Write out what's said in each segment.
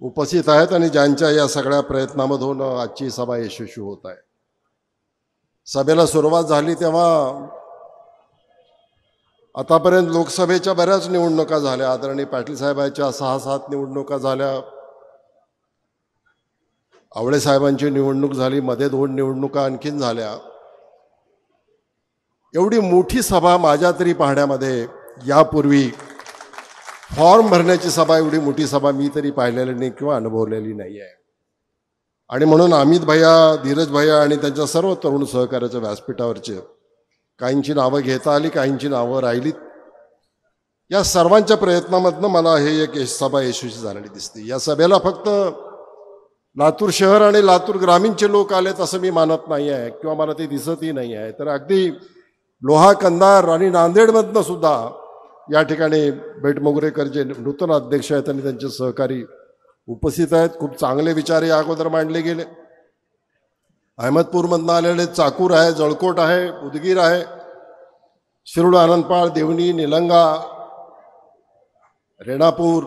उपस्थित आहेत आणि ज्यांच्या या सगळ्या प्रयत्नांमधून आजची सभा यशस्वी होत आहे. सभेला सुरुवात झाली तेव्हा आतापर्यंत लोकसभेच्या बऱ्याच निवडणुका झाल्या. आदरणीय पाटील साहेबांच्या 6-7 निवडणुका झाल्या. आवळे साहेबांची निवडणूक झाली. मध्ये 2 निवडणुका आणखीन झाल्या. एवढी मोठी सभा माझ्या तरी पाहण्यामध्ये यापूर्वी फॉर्म भरण्याची सभा, एवढी मोठी सभा मी तरी पाहिलेली नाही किंवा अनुभवलेली नाही आहे. आणि म्हणून अमित भैया, धीरज भैया आणि त्यांच्या सर्व तरुण सहकार्याच्या व्यासपीठावरचे काहींची नावं घेता आली, काहींची नावं राहिलीत. या सर्वांच्या प्रयत्नामधनं मला हे एक सभा यशस्वी झालेली दिसते. या सभेला फक्त लातूर शहर आणि लातूर ग्रामीणचे लोक आलेत असं मी मानत नाही आहे किंवा मला ते दिसतही नाही आहे. तर अगदी लोहा, कंधार आणि नांदेडमधनं सुद्धा या ठिकाणी बेटमोगरेकर जे नूतन अध्यक्ष आहेत आणि त्यांचे सहकारी उपस्थित आहेत. खूप चांगले विचार या अगोदर मांडले गेले. अहमदपूरमधनं आलेले चाकूर आहे, जळकोट आहे, उदगीर आहे, शिरूर, आनंदपाळ, देवणी, निलंगा, रेणापूर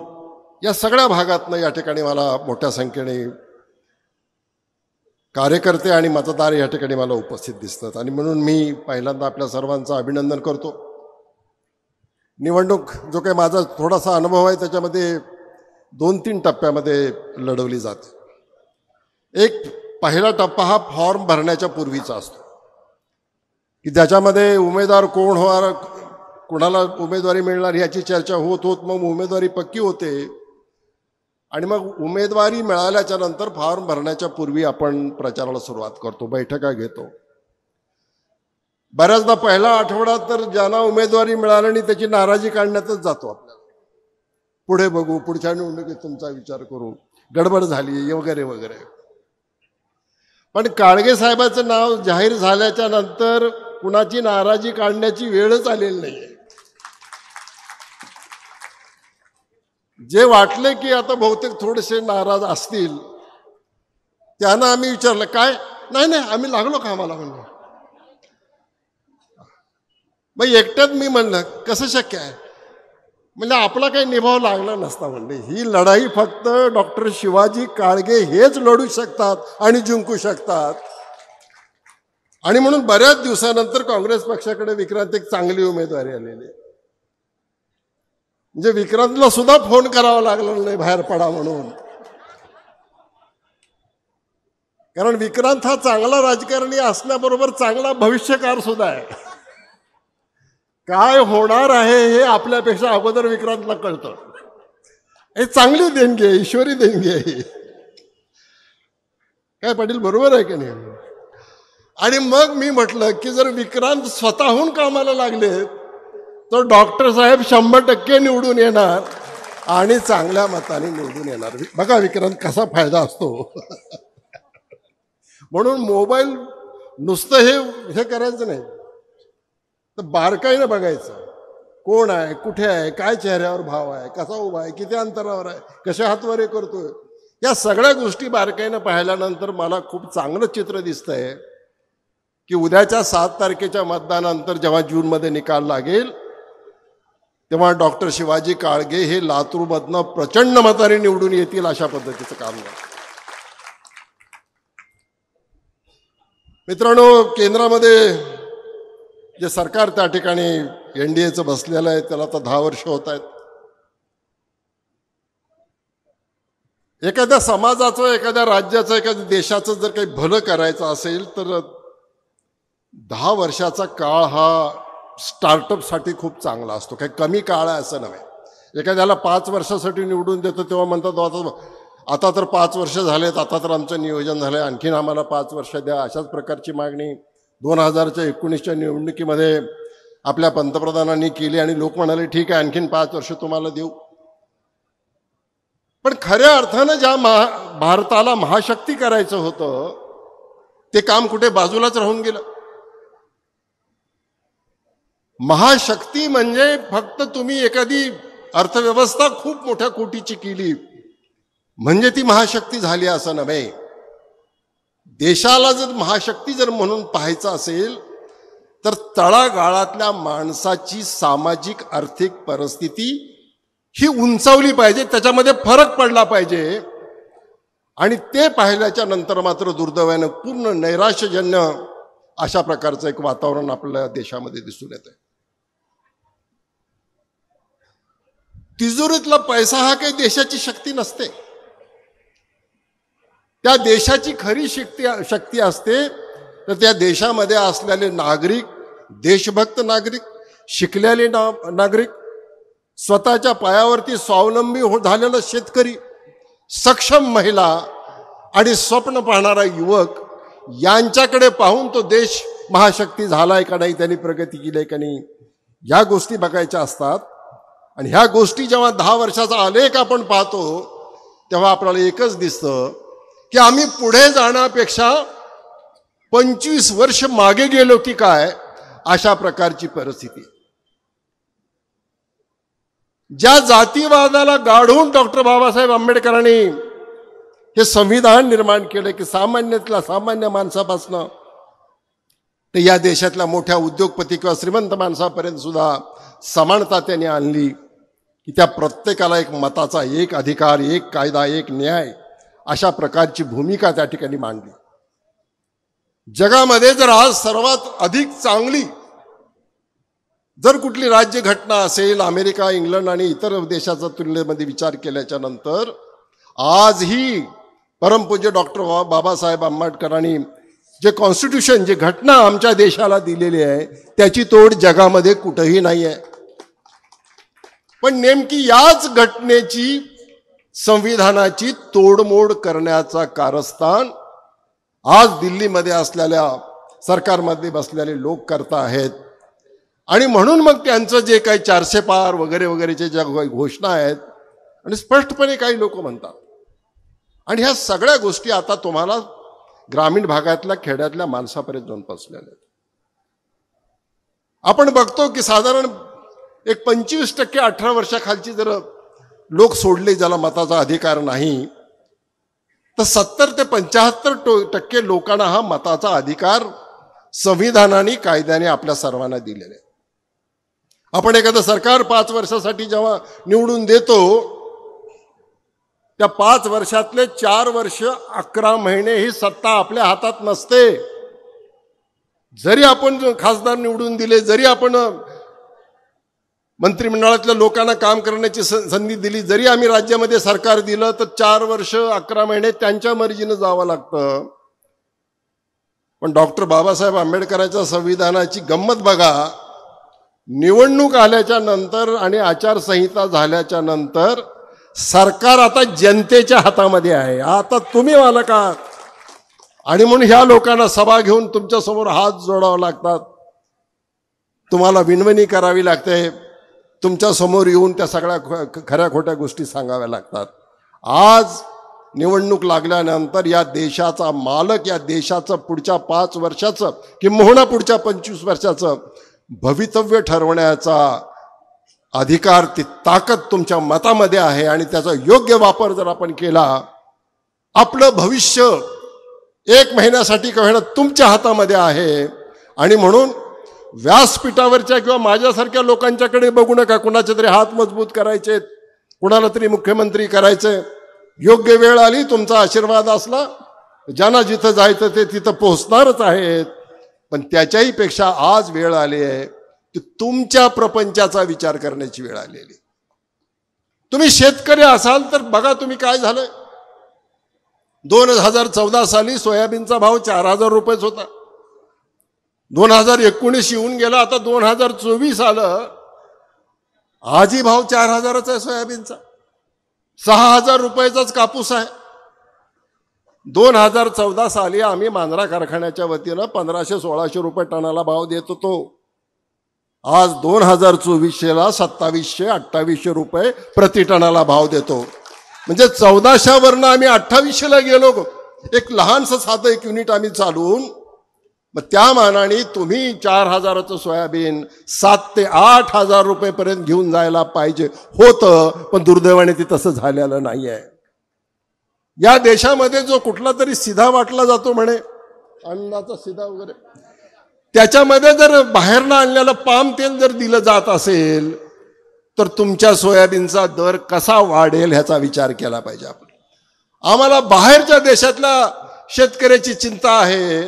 या सगळ्या भागातनं या ठिकाणी मला मोठ्या संख्येने कार्यकर्ते आणि मतदार या ठिकाणी मला उपस्थित दिसतात. आणि म्हणून मी पहिल्यांदा आपल्या सर्वांचं अभिनंदन करतो. निवडणूक जो काही माझा थोडासा अनुभव आहे त्याच्यामध्ये 2-3 टप्प्यामध्ये लढवली जाते. एक पहिला टप्पा हा फॉर्म भरण्याच्या पूर्वीचा असतो की ज्याच्यामध्ये उमेदवार कोण होणार, कोणाला उमेदवारी मिळणार याची चर्चा होत मग उमेदवारी पक्की होते. आणि मग उमेदवारी मिळाल्याच्या नंतर फॉर्म भरण्याच्या पूर्वी आपण प्रचाराला सुरुवात करतो, बैठका घेतो. बऱ्याचदा पहिला आठवडा तर ज्यांना उमेदवारी मिळाली नाही त्याची नाराजी काढण्यातच जातो. आपल्याला पुढे बघू, पुढच्या निवडणुकीत तुमचा विचार करू, गडबड झाली वगैरे वगैरे. पण काळगे साहेबांचं नाव जाहीर झाल्याच्या नंतर कुणाची नाराजी काढण्याची वेळच आलेली नाहीये. जे वाटले की आता बहुतेक थोडेसे नाराज असतील त्यांना आम्ही विचारलं, काय नाही आम्ही लागलो कामाला म्हणलं. मग एकट्यात मी म्हणलं कसं शक्य आहे, म्हणजे आपला काही निभाव लागला नसता. म्हणले ही लढाई फक्त डॉक्टर शिवाजी काळगे हेच लढू शकतात आणि जिंकू शकतात. आणि म्हणून बऱ्याच दिवसानंतर काँग्रेस पक्षाकडे विक्रांत एक चांगली उमेदवारी आलेली. म्हणजे विक्रांतला सुद्धा फोन करावा लागला नाही बाहेर पडा म्हणून. कारण विक्रांत हा चांगला राजकारणी असण्याबरोबर चांगला भविष्यकार सुद्धा आहे. काय होणार आहे हे आपल्यापेक्षा अगोदर विक्रांतला कळतं. हे चांगली देणगी आहे, ईश्वरी देणगी आहे. काय पाटील बरोबर आहे की नाही. आणि मग मी म्हटलं की जर विक्रांत स्वतःहून कामाला लागले तर डॉक्टर साहेब 100% निवडून येणार आणि चांगल्या मताने निवडून येणार. बघा विक्रांत कसा फायदा असतो. म्हणून मोबाईल नुसतं हे करायचं नाही, तर बारकाईनं बघायचं. कोण आहे, कुठे आहे, काय चेहऱ्यावर भाव आहे, कसा उभा आहे, किती अंतरावर आहे, कशा हातवारे करतोय, या सगळ्या गोष्टी बारकाईनं पाहिल्यानंतर मला खूप चांगलं चित्र दिसतंय की उद्याच्या 7 तारखेच्या मतदानानंतर जेव्हा जूनमध्ये निकाल लागेल तेव्हा डॉक्टर शिवाजी काळगे हे लातूरमधनं प्रचंड मताने निवडून येतील अशा पद्धतीचं काम आहे. मित्रांनो, केंद्रामध्ये जे सरकार त्या ठिकाणी एनडीएचं बसलेलं आहे त्याला आता 10 वर्ष होत आहेत. एखाद्या समाजाचं, एखाद्या राज्याचं, एखाद्या देशाचं जर काही भलं करायचं असेल तर 10 वर्षाचा काळ हा स्टार्टअपसाठी खूप चांगला असतो. काही कमी काळ आहे असं नव्हे. एखाद्याला 5 वर्षासाठी निवडून देतो तेव्हा म्हणतात आता तर 5 वर्ष झालेत, आता तर आमचं नियोजन झालंय, आणखीन आम्हाला 5 वर्ष द्या. अशाच प्रकारची मागणी 2019च्या निवडणुकीमध्ये आपल्या पंतप्रधानांनी केली आणि लोक म्हणाले ठीक आहे आणखीन 5 वर्ष तुम्हाला देऊ. पण खऱ्या अर्थानं ज्या भारताला महाशक्ती करायचं होतं ते काम कुठे बाजूलाच राहून गेलं. महाशक्ती म्हणजे फक्त तुम्ही एखादी अर्थव्यवस्था खूप मोठ्या कोटीची केली म्हणजे ती महाशक्ती झाली असं नव्हे. देशाला जर महाशक्ती जर म्हणून पाहायचं असेल तर तळागाळातल्या माणसाची सामाजिक आर्थिक परिस्थिती ही उंचावली पाहिजे, त्याच्यामध्ये फरक पडला पाहिजे. आणि ते पाहिल्याच्या नंतर मात्र दुर्दैवानं पूर्ण नैराश्यजन्य अशा प्रकारचं एक वातावरण आपल्या देशामध्ये दिसून येतंय. तिजोरीतला पैसा हा काही देशाची शक्ती नसते. त्या देशाची खरी शक्ती असते तर त्या देशामध्ये असलेले नागरिक, देशभक्त नागरिक, शिकलेले नागरिक, स्वतःच्या पायावरती स्वावलंबी झालेला शेतकरी, सक्षम महिला आणि स्वप्न पाहणारा युवक यांच्याकडे पाहून तो देश महाशक्ती झालाय का नाही, त्यांनी प्रगती केली का नाही, ह्या गोष्टी बघायच्या असतात. आणि ह्या गोष्टी जेव्हा 10 वर्षाचा आलेख आपण पाहतो तेव्हा आपल्याला एकच दिसतं की आम्ही पुढे जाण्यापेक्षा 25 वर्ष मागे गेलो की काय, अशा प्रकारची परिस्थिती. ज्या जातीवादाला गाढून डॉक्टर बाबासाहेब आंबेडकरांनी हे संविधान निर्माण केलं की सामान्यातल्या सामान्य माणसापासनं तर या देशातल्या मोठ्या उद्योगपती किंवा श्रीमंत माणसापर्यंत सुद्धा समानता त्यांनी आणली की त्या प्रत्येकाला एक मताचा, एक अधिकार, एक कायदा, एक न्याय, अशा प्रकारची भूमिका त्या ठिकाणी मांडली. जगामध्ये जर आज सर्वात अधिक चांगली जर कुठली राज्यघटना असेल, अमेरिका, इंग्लंड आणि इतर देशाच्या तुलनेमध्ये विचार केल्याच्या नंतर आजही परमपूज्य डॉक्टर बाबासाहेब आंबेडकरांनी जे कॉन्स्टिट्यूशन, जे घटना आमच्या देशाला दिलेली आहे त्याची तोड जगामध्ये कुठेही नाही आहे. पण नेमकी याच घटनेची, संविधानाची तोडमोड करण्याचा कारस्थान आज दिल्लीमध्ये असलेल्या सरकारमध्ये बसलेले लोक करता आहेत. आणि म्हणून मग त्यांचं जे काही 400 पार वगैरे वगैरेचे ज्या घोषणा आहेत आणि स्पष्टपणे काही लोक म्हणतात. आणि ह्या सगळ्या गोष्टी आता तुम्हाला ग्रामीण भागातल्या, खेड्यातल्या माणसापर्यंत जाऊन पोचलेल्या आहेत. आपण बघतो की साधारण एक 25% 18 वर्षाखालची जर लोक सोडले ज्याला मताचा अधिकार नाही, तर 70 ते 75% लोकांना हा मताचा अधिकार संविधानाने, कायद्याने आपल्या सर्वांना दिलेला आहे. आपण एखादं सरकार 5 वर्षासाठी जेव्हा निवडून देतो, त्या 5 वर्षातले 4 वर्ष 11 महिने ही सत्ता आपल्या हातात नसते. जरी आपण खासदार निवडून दिले, जरी आपण मंत्रिमंडळातल्या लोकांना काम करण्याची संधी दिली, जरी आम्ही राज्यामध्ये सरकार दिलं, तर 4 वर्ष 11 महिने त्यांच्या मर्जीनं जावं लागतं. पण डॉक्टर बाबासाहेब आंबेडकरांच्या संविधानाची गंमत बघा. निवडणूक आल्याच्या नंतर आणि आचारसंहिता झाल्याच्या नंतर सरकार आता जनतेच्या हातामध्ये आहे. आता तुम्ही मालक आहात. आणि म्हणून ह्या लोकांना सभा घेऊन तुमच्या समोर हात जोडावे लागतात, तुम्हाला विनवणी करावी लागते, तुमच्या समोर येऊन त्या सगळ्या खऱ्या खोट्या गोष्टी सांगाव्या लागतात. आज निवडणूक लागल्यानंतर या देशाचा मालक, या देशाचं पुढच्या 5 वर्षाचं किंबहुना पुढच्या 25 वर्षाचं भवितव्य ठरवण्याचा अधिकार, ती ताकद तुमच्या मतामध्ये आहे. आणि त्याचा योग्य वापर जर आपण केला, आपलं भविष्य 1 महिन्यासाठी का होईना तुमच्या हातामध्ये आहे. आणि म्हणून व्यासपीठावरच्या किंवा माझ्यासारख्या लोकांच्याकडे बघू नका. कुणाचे तरी हात मजबूत करायचे, कुणाला तरी मुख्यमंत्री करायचे. योग्य वेळ आली, तुमचा आशीर्वाद असला, ज्यांना जिथं जायचं ते तिथं पोहोचणारच आहेत. पण त्याच्याही पेक्षा आज वेळ आली आहे की तुमच्या प्रपंचाचा विचार करण्याची वेळ आलेली. तुम्ही शेतकरी असाल तर बघा तुम्ही काय झालंय. 2014 साली सोयाबीनचा भाव 4000 रुपयेच होता. 2019 येऊन गेला, आता 2024 आलं, आजही भाव 4000च आहे सोयाबीनचा. 6000 रुपयाचाच कापूस आहे. 2014 साली आम्ही मांजरा कारखान्याच्या वतीनं 1500-1600 रुपये टनाला भाव देत होतो. आज 2024ला 2700-2800 रुपये प्रति टनाला भाव देतो. म्हणजे 1400वरनं आम्ही 2800ला गेलो. एक लहानसं साधं एक युनिट आम्ही चालवून. मग त्या मानाने तुम्ही 4000चं सोयाबीन 7 ते 8000 रुपयेपर्यंत घेऊन जायला पाहिजे होतं. पण दुर्दैवाने ते तसं झालेलं नाही आहे. या देशामध्ये जो कुठला तरी सिधा वाटला जातो म्हणे, अन्नाचा सिधा वगैरे, त्याच्यामध्ये जर बाहेरनं आणलेलं पाम तेल जर दिलं जात असेल तर तुमच्या सोयाबीनचा दर कसा वाढेल ह्याचा विचार केला पाहिजे आपण. आम्हाला बाहेरच्या देशातल्या शेतकऱ्याची चिंता आहे,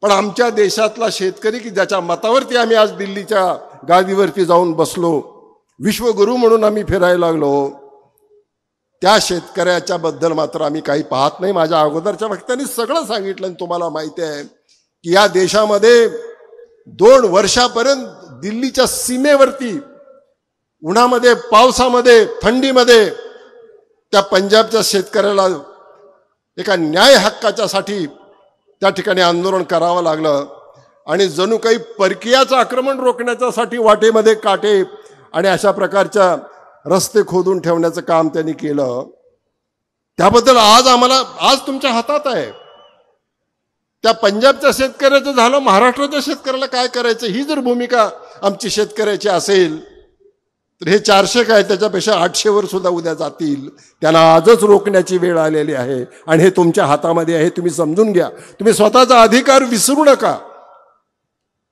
पण आमच्या देशातला शेतकरी की ज्याच्या मतावरती आम्ही आज दिल्लीच्या गादीवरती जाऊन बसलो, विश्वगुरू म्हणून आम्ही फिरायला लागलो, त्या शेतकऱ्याच्या बद्दल मात्र आम्ही काही पाहत नाही. माझ्या अगोदरच्या वक्त्यांनी सगळं सांगितलं आणि तुम्हाला माहिती आहे की या देशामध्ये 2 वर्षापर्यंत दिल्लीच्या सीमेवरती उन्हामध्ये, पावसामध्ये, थंडीमध्ये त्या पंजाबच्या शेतकऱ्याला एका न्याय हक्काच्यासाठी त्या ठिकाणी आंदोलन करावं लागलं आणि जणू काही परकीयाचं आक्रमण रोखण्याच्यासाठी वाटेमध्ये काटे आणि अशा प्रकारच्या रस्ते खोदून ठेवण्याचं काम त्यांनी केलं. त्याबद्दल आज तुमच्या हातात आहे. त्या पंजाबच्या शेतकऱ्याचं झालं, महाराष्ट्राच्या शेतकऱ्याला काय करायचं ही जर भूमिका आमची शेतकऱ्याची असेल तर हे 400 काय त्याच्यापेक्षा 800 वर सुद्धा उद्या जातील. त्यांना आजच रोखण्याची वेळ आलेली आहे आणि हे तुमच्या हातामध्ये आहे. तुम्ही समजून घ्या. तुम्ही स्वतःचा अधिकार विसरू नका.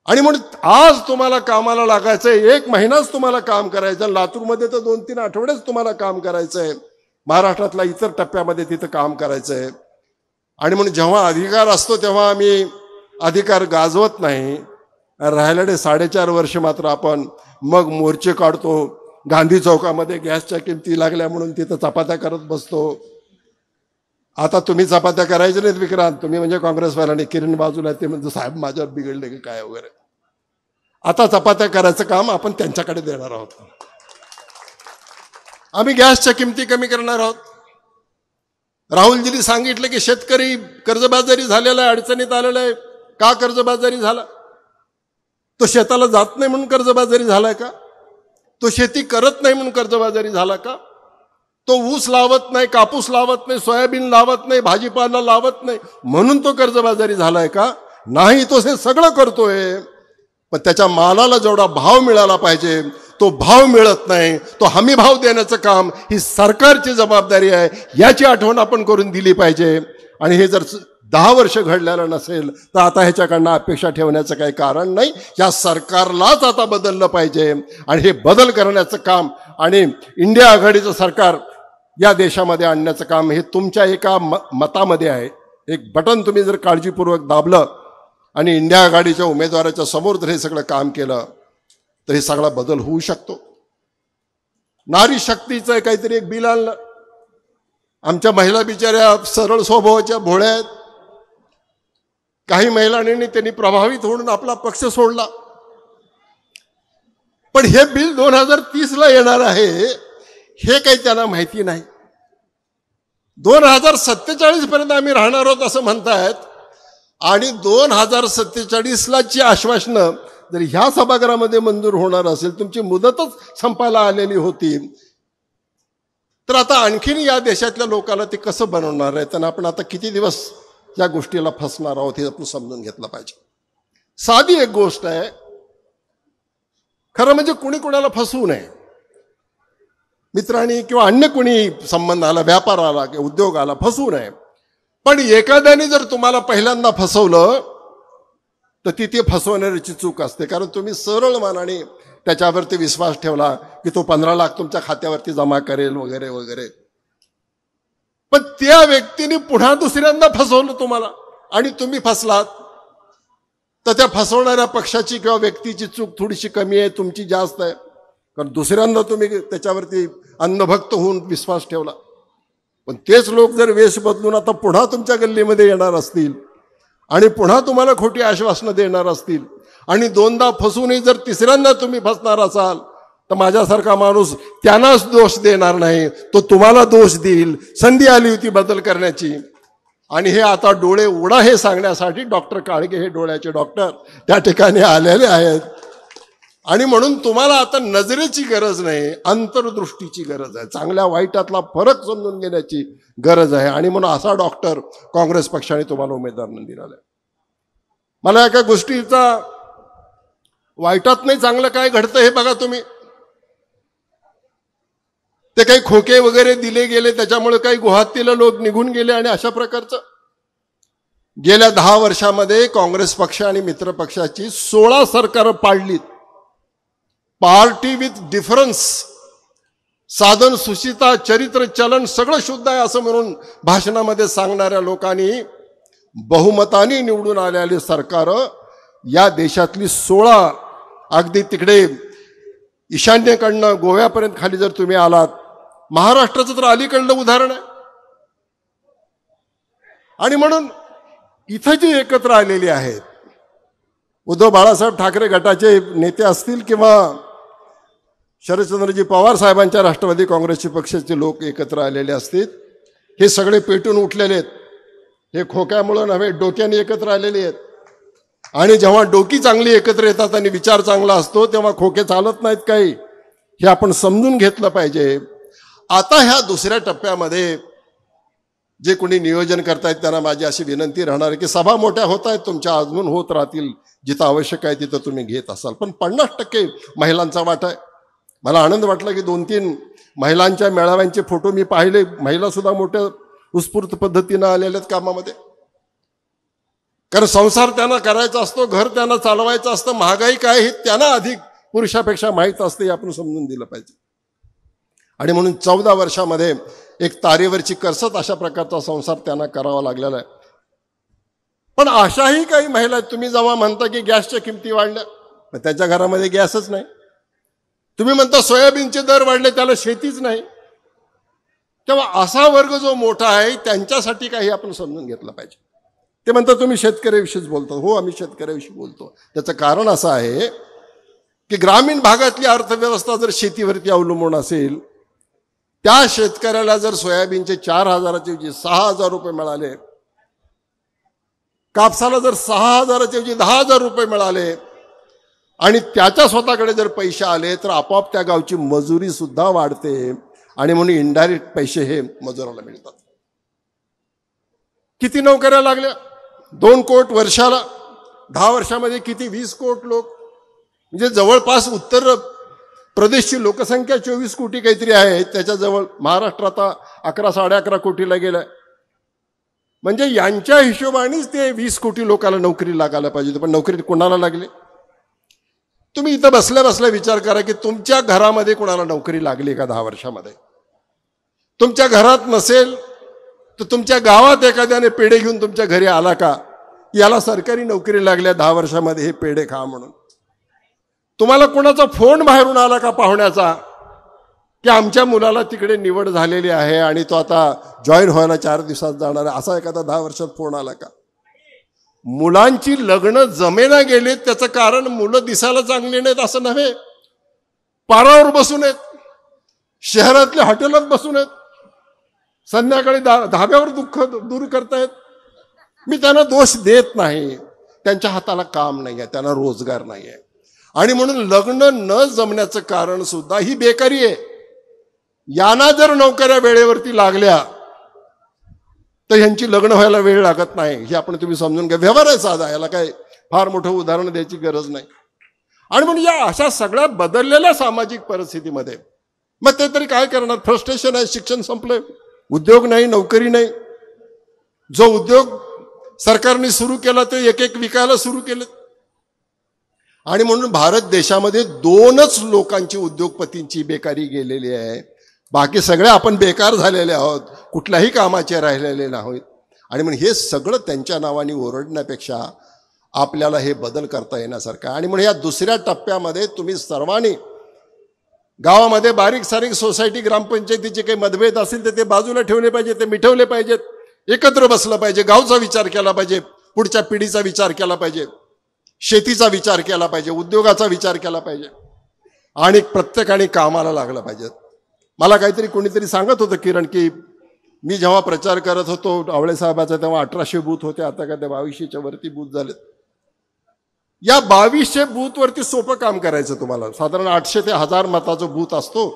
आणि म्हणून आज तुम्हाला कामाला लागायचंय. 1 महिनाच तुम्हाला काम करायचं. लातूरमध्ये तर 2-3 आठवडेच तुम्हाला काम करायचंय. महाराष्ट्रातल्या इतर टप्प्यामध्ये तिथं काम करायचंय. आणि म्हणून जेव्हा अधिकार असतो तेव्हा आम्ही अधिकार गाजवत नाही. राहिलेले 4.5 वर्ष मात्र आपण मग मोर्चे काढतो. गांधी चौकामध्ये गॅसच्या किमती लागल्या म्हणून तिथं चपात्या करत बसतो. आता तुम्ही चपात्या करायच्या नाहीत विक्रांत, तुम्ही म्हणजे काँग्रेसवाल्यांनी, किरण बाजूला ते म्हणजे साहेब माझ्यावर बिघडले की काय वगैरे. आता चपात्या करायचं काम आपण त्यांच्याकडे देणार आहोत. आम्ही गॅसच्या किमती कमी करणार आहोत. राहुलजींनी सांगितलं की शेतकरी कर्जबाजारी झालेला आहे, अडचणीत आलेला आहे. का कर्जबाजारी झाला? तो शेताला जात नाही म्हणून कर्जबाजारी झालाय का? तो शेती करत नाही म्हणून कर्जबाजारी झाला का? तो ऊस लावत नाही, कापूस लावत नाही, सोयाबीन लावत नाही, भाजीपाला लावत नाही म्हणून तो कर्जबाजारी झालाय का? नाही, तो हे सगळं करतोय, पण त्याच्या मालाला जेवढा भाव मिळाला पाहिजे तो भाव मिळत नाही. तो हमी भाव देण्याचं काम ही सरकारची जबाबदारी आहे, याची आठवण आपण करून दिली पाहिजे. आणि हे जर 10 वर्ष घडलेलं नसेल तर आता ह्याच्याकडनं अपेक्षा ठेवण्याचं काही कारण नाही. या सरकारलाच आता बदललं पाहिजे आणि हे बदल करण्याचं काम आणि इंडिया आघाडीचं सरकार या देशामध्ये आणण्याचं काम हे तुमच्या एका मतामध्ये आहे. एक बटन तुम्ही जर काळजीपूर्वक दाबलं आणि इंडिया आघाडीच्या उमेदवाराच्या समोर जर हे सगळं काम केलं तर हे सगळा बदल होऊ शकतो. नारी शक्तीचं काहीतरी एक बिल आणलं. आमच्या महिला बिचाऱ्या सरळ स्वभावाच्या भोळ्या आहेत. काही महिलांनी त्यांनी प्रभावित होऊन आपला पक्ष सोडला. पण हे बिल 2030ला येणार आहे हे काही त्यांना माहिती नाही. 2047 पर्यंत आम्ही राहणार आहोत असं म्हणतायत आणि 2047ला ची आश्वासनं जर ह्या सभागृहामध्ये मंजूर होणार असेल, तुमची मुदतच संपायला आलेली होती, तर आता आणखीन या देशातल्या लोकांना ते कसं बनवणार आहे? त्यांना आपण आता किती दिवस या गोष्टीला फसणार आहोत हे आपण समजून घेतलं पाहिजे. साधी एक गोष्ट आहे, खरं म्हणजे कुणी कुणाला फसवू नये. मित्रांनी किंवा अन्य कुणी संबंधाला, व्यापाराला किंवा उद्योगाला फसवू नये. पण एखाद्याने जर तुम्हाला पहिल्यांदा फसवलं तर ती फसवणाऱ्याची चूक असते. कारण तुम्ही सरळ मनाने त्याच्यावरती विश्वास ठेवला की तो 15 लाख तुमच्या खात्यावरती जमा करेल वगैरे वगैरे. पण त्या व्यक्तीने पुन्हा दुसऱ्यांदा फसवलं तुम्हाला आणि तुम्ही फसलात, तर त्या फसवणाऱ्या पक्षाची किंवा व्यक्तीची चूक थोडीशी कमी आहे, तुमची जास्त आहे. कारण दुसऱ्यांदा तुम्ही त्याच्यावरती अंधभक्त होऊन विश्वास ठेवला. पण तेच लोक जर वेश बदलून आता पुन्हा तुमच्या गल्लीमध्ये येणार असतील आणि पुन्हा तुम्हाला खोटी आश्वासनं देणार असतील आणि 2दा फसूनही जर तिसऱ्यांदा तुम्ही फसणार असाल तर माझ्यासारखा माणूस त्यांनाच दोष देणार नाही, तो तुम्हाला दोष देईल. संधी आली होती बदल करण्याची आणि हे आता डोळे उघडा हे सांगण्यासाठी डॉक्टर काळगे, हे डोळ्याचे डॉक्टर त्या ठिकाणी आलेले आहेत. आणि म्हणून तुम्हाला आता नजरेची गरज नाही, अंतर्दृष्टीची गरज आहे. चांगल्या वाईटातला फरक समजून घेण्याची गरज आहे. आणि म्हणून असा डॉक्टर काँग्रेस पक्षाने तुम्हाला उमेदवार दिलेला आहे. मला एका गोष्टीचा वाईटात नाही चांगलं काय घडतं हे बघा तुम्ही. ते काही खोके वगैरे दिले गेले त्याच्यामुळे काही गुहातीला लोक निघून गेले आणि अशा प्रकारचं. गेल्या 10 वर्षामध्ये काँग्रेस पक्ष आणि मित्र पक्षाची 16 सरकारं पाडलीत. पार्टी विथ डिफरन्स, साधन सुशिता, चरित्र चलन सगळं शुद्ध आहे असं म्हणून भाषणामध्ये सांगणाऱ्या लोकांनी बहुमताने निवडून आलेली सरकारं या देशातली 16, अगदी तिकडे ईशान्येकडनं गोव्यापर्यंत खाली जर तुम्ही आलात, महाराष्ट्राचं तर अलीकडलं उदाहरण आहे. आणि म्हणून इथं जी एकत्र आलेली आहेत, उद्धव बाळासाहेब ठाकरे गटाचे नेते असतील किंवा शरदचंद्रजी पवार साहेबांच्या राष्ट्रवादी काँग्रेसचे पक्षाचे लोक एकत्र आलेले असतील, हे सगळे पेटून उठलेले आहेत. हे खोक्यामुळं नव्हे, डोक्याने एकत्र आलेले आहेत. आणि जेव्हा डोकी चांगली एकत्र येतात आणि विचार चांगला असतो तेव्हा खोके चालत नाहीत काही, हे आपण समजून घेतलं पाहिजे. आता ह्या दुसऱ्या टप्प्यामध्ये जे कोणी नियोजन करतायत त्यांना माझी अशी विनंती राहणार आहे की सभा मोठ्या होत आहेत तुमच्या, अजून होत राहतील, जिथं आवश्यक आहे तिथं तुम्ही घेत असाल, पण 50% महिलांचा वाटा आहे. मला आनंद वाटला की 2-3 महिलांच्या मेळाव्यांचे फोटो मी पाहिले. महिला सुद्धा मोठ्या उत्स्फूर्त पद्धतीनं आलेल्या आहेत कामामध्ये. कारण संसार त्यांना करायचा असतो, घर त्यांना चालवायचं असतं, महागाई काय हे त्यांना अधिक पुरुषापेक्षा माहीत असते, हे आपण समजून दिलं पाहिजे. आणि म्हणून 14 वर्षामध्ये एक तारेवरची करसत अशा प्रकारचा संसार त्यांना करावा लागलेला आहे. पण अशाही काही महिला आहेत, तुम्ही जेव्हा म्हणता की गॅसच्या किमती वाढल्या, पण त्याच्या घरामध्ये गॅसच नाही. तुम्ही म्हणता सोयाबीनचे दर वाढले, त्याला शेतीच नाही. तेव्हा असा वर्ग जो मोठा आहे त्यांच्यासाठी काही आपण समजून घेतलं पाहिजे. ते म्हणतात तुम्ही शेतकऱ्याविषयीच बोलतो. हो, आम्ही शेतकऱ्याविषयी बोलतो. त्याचं कारण असं आहे की ग्रामीण भागातली अर्थव्यवस्था जर शेतीवरती अवलंबून असेल, त्या शेतकऱ्याला जर सोयाबीनचे 4,000चे ऐवजी 6,000 रुपये मिळाले, कापसाला जर 6,000चे ऐवजी 10,000 रुपये मिळाले आणि त्याच्या स्वतःकडे जर पैसे आले तर आपोआप त्या गावची मजुरी सुद्धा वाढते. आणि म्हणून इनडायरेक्ट पैसे हे मजुराला मिळतात. किती नोकऱ्या लागल्या? 2 कोटी वर्षाला. 10 वर्षामध्ये किती? 20 कोटी लोक. म्हणजे जवळपास उत्तर प्रदेशची लोकसंख्या 24 कोटी काहीतरी आहे, त्याच्याजवळ महाराष्ट्र आता 11-11.5 कोटीला गेलाय. म्हणजे यांच्या हिशोबानेच ते 20 कोटी लोकांना नोकरी लागायला पाहिजे. पण नोकरी कोणाला लागली? तुम्ही इथं बसल्या बसल्या विचार करा की तुमच्या घरामध्ये कोणाला नोकरी लागली का 10 वर्षामध्ये? तुमच्या घरात नसेल तर तुमच्या गावात एखाद्याने पेढे घेऊन तुमच्या घरी आला का? याला सरकारी नोकरी लागल्या 10 वर्षामध्ये, हे पेढे खा म्हणून. तुम्हाला कोणाचा फोन बाहेरून आला का पाहुण्याचा की आमच्या मुलाला तिकडे निवड झालेली आहे आणि तो आता जॉईन व्हायला 4 दिवसात जाणार आहे, असा एखादा 10 वर्षात फोन आला का? मुलांची लग्न जमेना गेलेत, त्याचं कारण मुलं दिसायला चांगली नाहीत असं नव्हे, पारावर बसून आहेत, शहरातल्या हॉटेलात बसून आहेत, संध्याकाळी धाब्यावर दुःख दूर करतायत. मी त्यांना दोष देत नाही, त्यांच्या हाताला काम नाही आहे, त्यांना रोजगार नाही आहे. आणि म्हणून लग्न न जमण्याचं कारण सुद्धा ही बेकारी आहे. यांना जर नोकऱ्या वेळेवरती लागल्या तर ह्यांची लग्न व्हायला वेळ लागत नाही, हे आपण तुम्ही समजून घ्या. व्यवहार आहे साधा, याला काय फार मोठं उदाहरण द्यायची गरज नाही. आणि म्हणून या अशा सगळ्या बदललेल्या सामाजिक परिस्थितीमध्ये मग ते तरी काय करणार? फ्रस्ट्रेशन आहे, शिक्षण संपलंय, उद्योग नाही, नोकरी नाही. जो उद्योग सरकारने सुरू केला ते एक विकायला सुरू केले. आणि म्हणून भारत देशामध्ये 2च लोकांची, उद्योगपतींची बेकारी गेलेली आहे. बाकी सगळे आपण बेकार झालेले आहोत, कुठल्याही कामाचे राहिलेले नाहीत. आणि म्हणून हे सगळं त्यांच्या नावाने ओरडण्यापेक्षा आपल्याला हे बदल करता येण्यासारखं. आणि म्हणून या दुसऱ्या टप्प्यामध्ये तुम्ही सर्वांनी गावामध्ये बारीक सारीक सोसायटी, ग्रामपंचायतीचे काही मतभेद असतील तर ते बाजूला ठेवले पाहिजे, ते मिटवले पाहिजेत. एकत्र बसलं पाहिजे, गावचा विचार केला पाहिजे, पुढच्या पिढीचा विचार केला पाहिजे, शेतीचा विचार केला पाहिजे, उद्योगाचा विचार केला पाहिजे आणि प्रत्येकाने कामाला लागलं पाहिजे. मला काहीतरी कोणीतरी सांगत होतं किरण की मी जेव्हा प्रचार करत होतो आवळे साहेबाचा तेव्हा 1800 बूथ होते, आता का त्या 2200च्या वरती बूथ झालेत. या 2200 बूथवरती सोपं काम करायचं तुम्हाला. साधारण 800 ते 1000 मताचा बूथ असतो.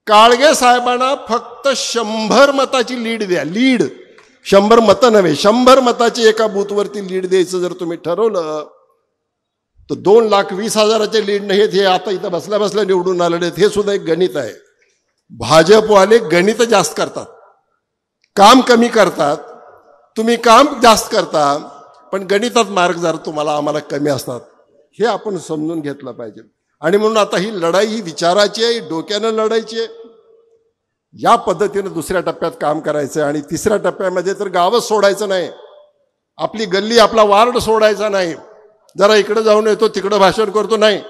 काळगे साहेबांना फक्त 100 मताची लीड द्या. लीड 100 मतं नव्हे, 100 मताची एका बूथवरती लीड द्यायचं जर तुम्ही ठरवलं तर 2,20,000चे लीड नाहीत. हे आता इथं बसल्या बसल्या निवडून आलेले आहेत. हे सुद्धा एक गणित आहे. भाजपवाले गणित जास्त करतात, काम कमी करतात तुम्ही काम जास्त करता पण गणितात मार्क जर तुम्हाला आम्हाला कमी असतात, हे आपण समजून घेतलं पाहिजे. आणि म्हणून आता ही लढाई ही विचाराची आहे, डोक्यानं लढायची आहे. या पद्धतीनं दुसऱ्या टप्प्यात काम करायचं आणि तिसऱ्या टप्प्यामध्ये तर गावच सोडायचं नाही, आपली गल्ली आपला वार्ड सोडायचा नाही. जरा इकडे जाऊन येतो तिकडं भाषण करतो नाही,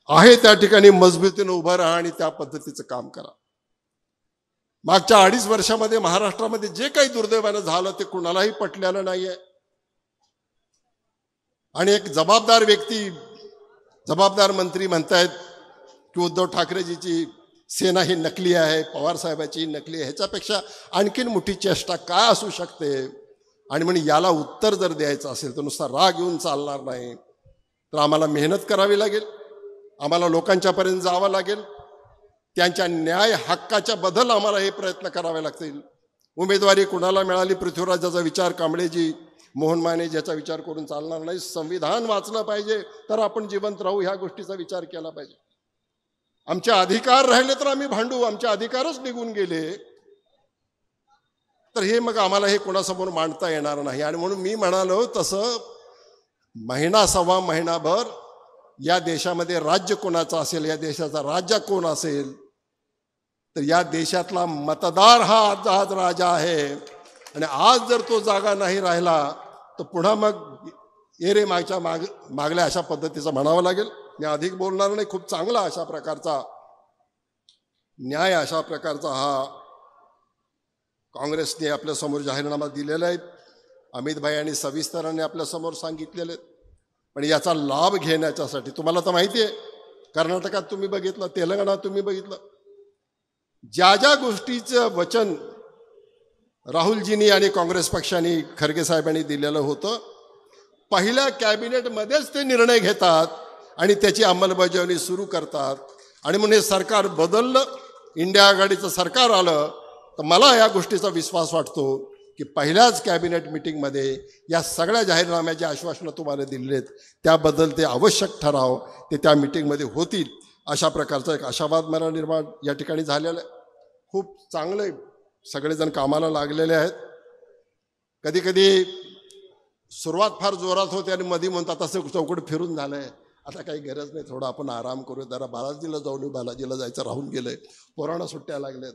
आहे त्या ठिकाणी मजबूतीने उभं राहा आणि त्या पद्धतीचं काम करा. मागच्या 2.5 वर्षामध्ये महाराष्ट्रामध्ये जे काही दुर्दैवानं झालं ते कुणालाही पटलेलं नाहीये. आणि एक जबाबदार व्यक्ती, जबाबदार मंत्री म्हणतायत की उद्धव ठाकरेजीची सेना ही नकली आहे, पवार साहेबाची नकली आहे. ह्याच्यापेक्षा आणखीन मोठी चेष्टा काय असू शकते. आणि म्हणून याला उत्तर जर द्यायचं असेल तर नुसता राग येऊन चालणार नाही, तर आम्हाला मेहनत करावी लागेल, आम्हाला लोकांच्यापर्यंत जावं लागेल, त्यांच्या न्याय हक्काच्या बदल आम्हाला हे प्रयत्न करावे लागतील. उमेदवारी कुणाला मिळाली, पृथ्वीराजाचा विचार कांबळेजी, मोहन माने ज्याचा विचार करून चालणार नाही. संविधान वाचलं पाहिजे तर आपण जिवंत राहू, ह्या गोष्टीचा विचार केला पाहिजे. आमचे अधिकार राहिले तर आम्ही भांडू, आमचे अधिकारच निघून गेले तर हे मग आम्हाला हे कोणासमोर मांडता येणार नाही. आणि म्हणून मी म्हणालो तसं महिना सव्वा महिनाभर या देशामध्ये राज्य कोणाचं असेल, या देशाचा राजा कोण असेल, तर या देशातला मतदार हा आज राजा आहे. आणि आज जर तो जागा नाही राहिला तर पुन्हा मग एरे मागल्या अशा पद्धतीचं म्हणावं लागेल. मी अधिक बोलणार नाही. खूप चांगला अशा प्रकारचा न्याय, अशा प्रकारचा हा काँग्रेसने आपल्यासमोर जाहीरनामा दिलेला आहे. अमित भाई यांनी सविस्तराने आपल्यासमोर सांगितलेले. पण याचा लाभ घेण्याच्यासाठी तुम्हाला तर माहिती आहे, कर्नाटकात तुम्ही बघितलं, तेलंगणात तुम्ही बघितलं, ज्या ज्या गोष्टीचं वचन राहुलजींनी आणि काँग्रेस पक्षाने, खरगे साहेबांनी दिलेलं होतं, पहिल्या कॅबिनेटमध्येच ते निर्णय घेतात आणि त्याची अंमलबजावणी सुरू करतात. आणि म्हणून हे सरकार बदललं, इंडिया आघाडीचं सरकार आलं, तर मला या गोष्टीचा विश्वास वाटतो की पहिल्याच कॅबिनेट मिटिंगमध्ये या सगळ्या जाहीरनाम्याची आश्वासनं तुम्हाला दिलेली आहेत, त्याबद्दल ते आवश्यक ठराव ते त्या मिटिंगमध्ये होतील, अशा प्रकारचा एक आशावाद मला निर्माण या ठिकाणी झालेला आहे. खूप चांगले सगळेजण कामाला लागलेले आहेत. कधी कधी सुरुवात फार जोरात होते आणि मध्ये म्हणतात असं चौकड फिरून झालंय, आता काही गरज नाही, थोडा आपण आराम करू, जरा बालाजीला जाऊन येऊ, बालाजीला जायचं राहून गेलंय, पोरांना सुट्ट्या लागल्यात.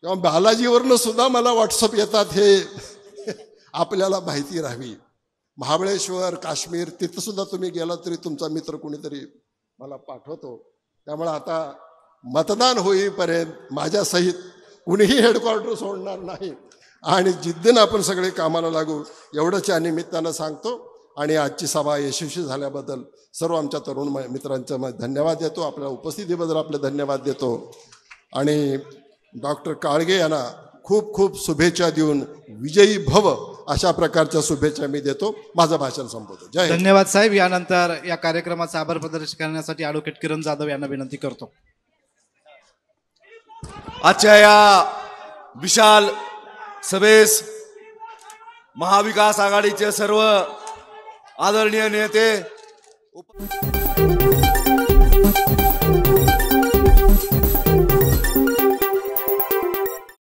तेव्हा बालाजीवरनं सुद्धा मला व्हॉट्सअप येतात, हे आपल्याला माहिती राहावी. महाबळेश्वर, काश्मीर, तिथं सुद्धा तुम्ही गेला तरी तुमचा मित्र कोणीतरी मला पाठवतो. त्यामुळे आता मतदान होईपर्यंत माझ्यासहित कुणीही हेडक्वार्टर सोडणार नाही आणि जिद्दीनं आपण सगळे कामाला लागू, एवढंच या निमित्तानं सांगतो. आणि आजची सभा यशस्वी झाल्याबद्दल सर्व आमच्या तरुण मित्रांचं धन्यवाद देतो, आपल्या उपस्थितीबद्दल आपले धन्यवाद देतो. आणि डॉक्टर काळगे यांना खूप खूप शुभेच्छा देऊन विजयी भव अशा प्रकारच्या शुभेच्छा मी देतो. माझं भाषण संपवतो. जय हिंद. धन्यवाद साहेब. यानंतर या कार्यक्रमाचा आभार प्रदर्शन करण्यासाठी ॲडव्होकेट किरण जाधव यांना विनंती करतो. आजच्या या विशाल सभेस महाविकास आघाडीचे सर्व आदरणीय नेते